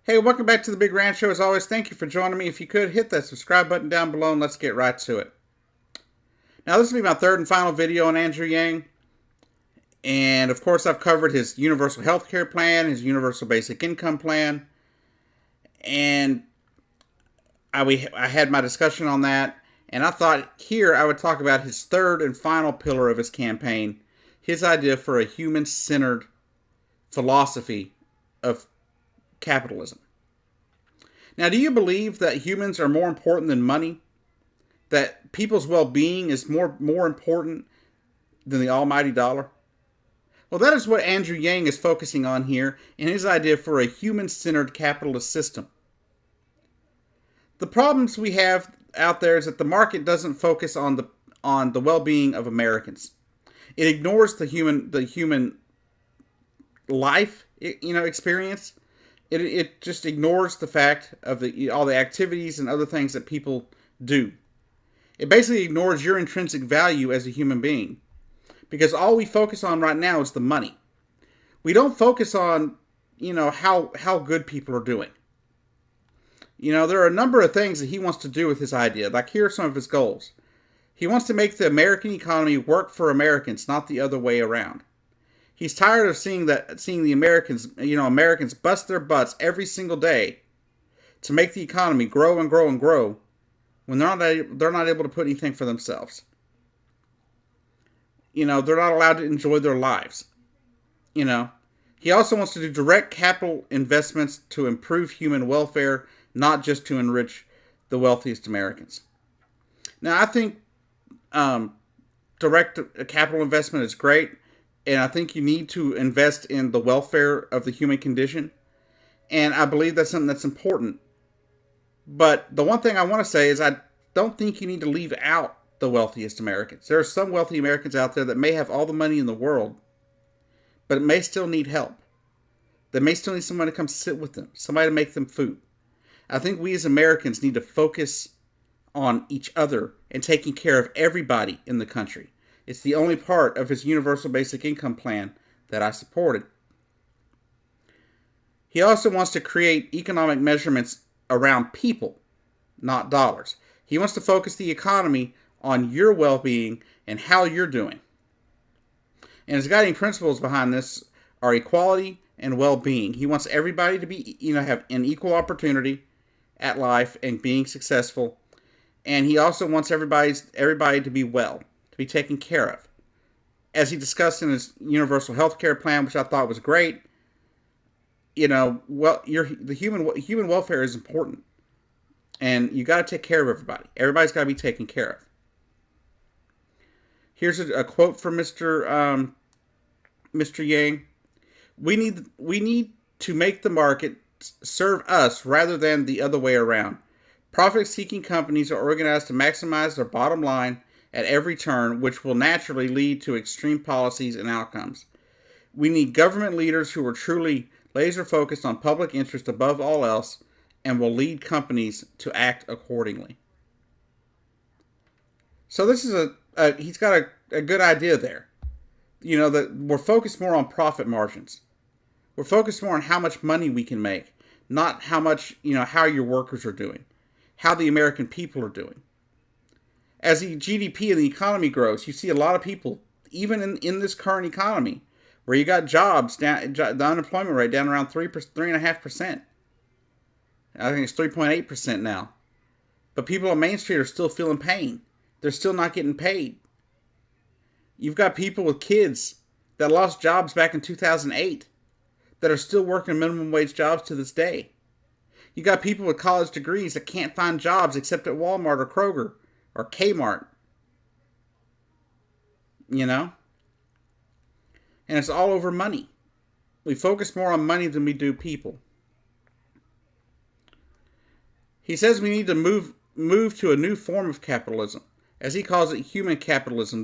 Hey, welcome back to the Big Rant Show. As always, thank you for joining me. If you could, hit that subscribe button down below and let's get right to it. Now, this will be my third and final video on Andrew Yang. And of course, I've covered his universal health care plan, his universal basic income plan. And I had my discussion on that. And I thought here I would talk about his third and final pillar of his campaign, his idea for a human-centered philosophy of capitalism. Now, do you believe that humans are more important than money? That people's well-being is more important than the almighty dollar? Well, that is what Andrew Yang is focusing on here in his idea for a human-centered capitalist system. The problems we have out there is that the market doesn't focus on the well-being of Americans. It ignores the human life, experience. It just ignores the fact of all the activities and other things that people do. It basically ignores your intrinsic value as a human being, because all we focus on right now is the money. We don't focus on how good people are doing. There are a number of things that he wants to do with his idea. Like, here are some of his goals. He wants to make the American economy work for Americans, not the other way around. He's tired of seeing the Americans bust their butts every single day to make the economy grow and grow and grow when they're not able to put anything for themselves. They're not allowed to enjoy their lives. He also wants to do direct capital investments to improve human welfare, not just to enrich the wealthiest Americans. Now, I think direct capital investment is great. And I think you need to invest in the welfare of the human condition. And I believe that's something that's important. But the one thing I want to say is I don't think you need to leave out the wealthiest Americans. There are some wealthy Americans out there that may have all the money in the world, but may still need help. They may still need someone to come sit with them, somebody to make them food. I think we as Americans need to focus on each other and taking care of everybody in the country. It's the only part of his universal basic income plan that I supported. He also wants to create economic measurements around people, not dollars. He wants to focus the economy on your well-being and how you're doing. And his guiding principles behind this are equality and well-being. He wants everybody to be, have an equal opportunity at life and being successful. And he also wants everybody to be well, to be taken care of. As he discussed in his universal health care plan, which I thought was great, the human welfare is important. And you got to take care of everybody. Everybody's got to be taken care of. Here's a quote from Mr. Yang. We need to make the market serve us rather than the other way around. Profit-seeking companies are organized to maximize their bottom line at every turn, which will naturally lead to extreme policies and outcomes. We need government leaders who are truly laser-focused on public interest above all else and will lead companies to act accordingly. So this is he's got a good idea there. That we're focused more on profit margins. We're focused more on how much money we can make, not how much, how your workers are doing, how the American people are doing. As the GDP and the economy grows, you see a lot of people, even in this current economy, where you got jobs down, the unemployment rate down around 3.5%. I think it's 3.8% now. But people on Main Street are still feeling pain. They're still not getting paid. You've got people with kids that lost jobs back in 2008 that are still working minimum wage jobs to this day. You got people with college degrees that can't find jobs except at Walmart or Kroger or Kmart. And it's all over money. We focus more on money than we do people. He says we need to move to a new form of capitalism, as he calls it, human capitalism,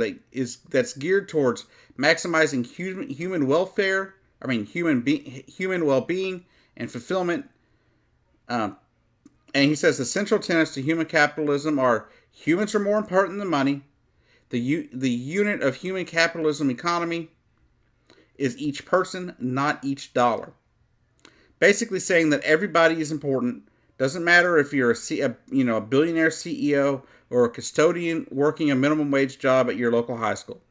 that's geared towards maximizing human welfare. Human well-being and fulfillment. And he says the central tenets to human capitalism are: humans are more important than money. The unit of human capitalism economy is each person, not each dollar. basically saying that everybody is important. Doesn't matter if you're a billionaire CEO or a custodian working a minimum wage job at your local high school.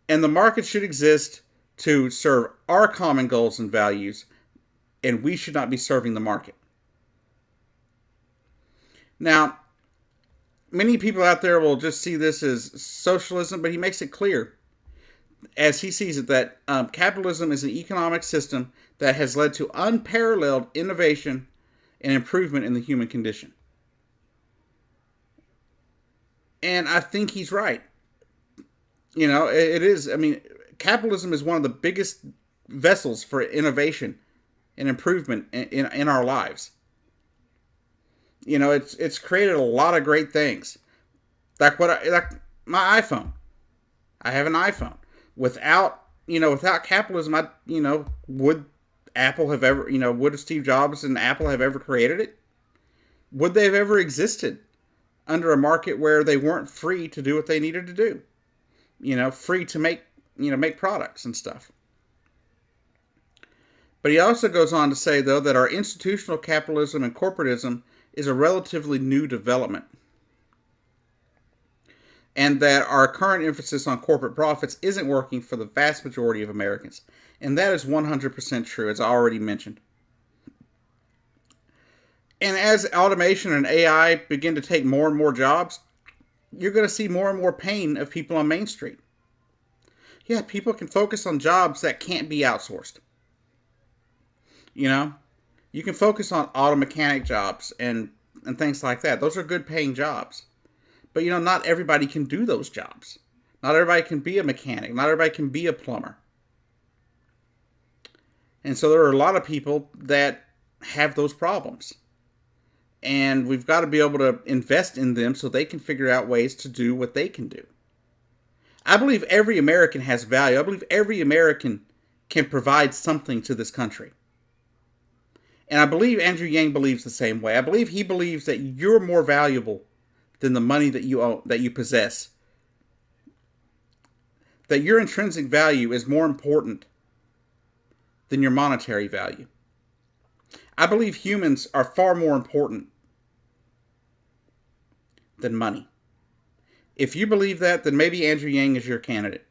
And the market should exist to serve our common goals and values, and we should not be serving the market. Now, many people out there will just see this as socialism, but he makes it clear, as he sees it, that capitalism is an economic system that has led to unparalleled innovation and improvement in the human condition. And I think he's right. It is. I mean, capitalism is one of the biggest vessels for innovation and improvement in our lives. It's created a lot of great things. Like my iPhone. I have an iPhone. Without capitalism, would Apple have ever, would Steve Jobs and Apple have ever created it? Would they have ever existed under a market where they weren't free to do what they needed to do? Free to make products and stuff. But he also goes on to say, though, that our institutional capitalism and corporatism is a relatively new development. And that our current emphasis on corporate profits isn't working for the vast majority of Americans. And that is 100% true, as I already mentioned. And as automation and AI begin to take more and more jobs, you're going to see more and more pain of people on Main Street. Yeah, people can focus on jobs that can't be outsourced. You can focus on auto mechanic jobs and things like that. Those are good paying jobs. But, not everybody can do those jobs. Not everybody can be a mechanic. Not everybody can be a plumber. And so there are a lot of people that have those problems. And we've got to be able to invest in them so they can figure out ways to do what they can do. I believe every American has value. I believe every American can provide something to this country. And I believe Andrew Yang believes the same way. I believe he believes that you're more valuable than the money that you own, that you possess. That your intrinsic value is more important than your monetary value. I believe humans are far more important than money. If you believe that, then maybe Andrew Yang is your candidate.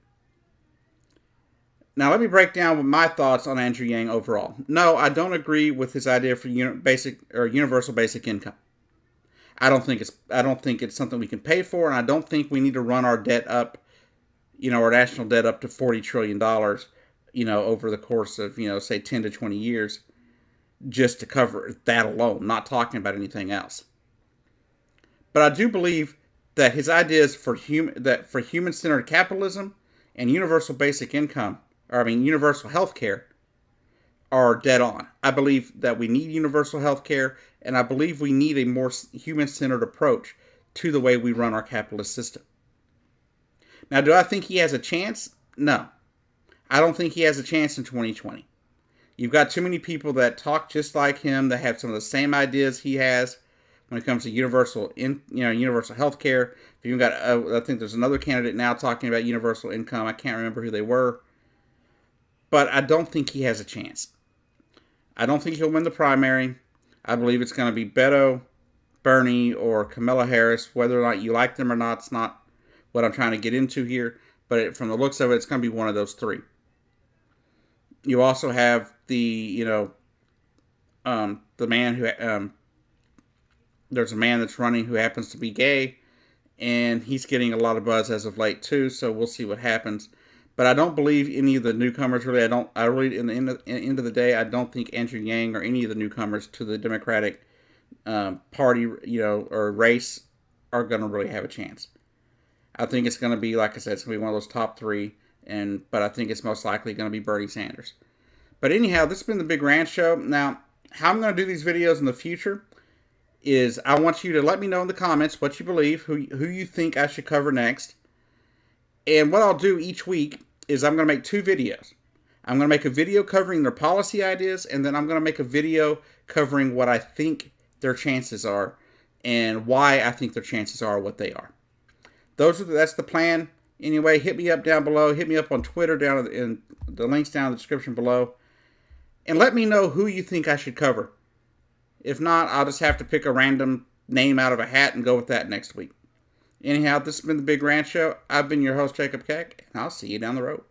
Now, let me break down my thoughts on Andrew Yang overall. No, I don't agree with his idea for universal basic income. I don't think it's something we can pay for, and I don't think we need to run our debt up, our national debt up to $40 trillion, over the course of, say 10 to 20 years, just to cover that alone, not talking about anything else. But I do believe that his ideas for human-centered capitalism and universal basic income, universal health care, are dead on. I believe that we need universal health care, and I believe we need a more human-centered approach to the way we run our capitalist system. Now, do I think he has a chance? No. I don't think he has a chance in 2020. You've got too many people that talk just like him, that have some of the same ideas he has when it comes to universal health care. You've got, I think there's another candidate now talking about universal income. I can't remember who they were. But I don't think he has a chance. I don't think he'll win the primary. I believe it's going to be Beto, Bernie, or Kamala Harris. Whether or not you like them or not, it's not what I'm trying to get into here. But from the looks of it, it's going to be one of those three. You also have the man who, there's a man that's running who happens to be gay, and he's getting a lot of buzz as of late too, so we'll see what happens. But I don't believe any of the newcomers really. In the end of the day, I don't think Andrew Yang or any of the newcomers to the Democratic Party, or race, are going to really have a chance. I think it's going to be, like I said, it's going to be one of those top three, but I think it's most likely going to be Bernie Sanders. But anyhow, this has been the Big Ranch Show. Now, how I'm going to do these videos in the future is I want you to let me know in the comments what you believe, who you think I should cover next. And what I'll do each week is I'm going to make two videos. I'm going to make a video covering their policy ideas, and then I'm going to make a video covering what I think their chances are and why I think their chances are what they are. That's the plan. Anyway, hit me up down below. Hit me up on Twitter down in the links down in the description below. And let me know who you think I should cover. If not, I'll just have to pick a random name out of a hat and go with that next week. Anyhow, this has been The Big Ranch Show. I've been your host, Jacob Keck, and I'll see you down the road.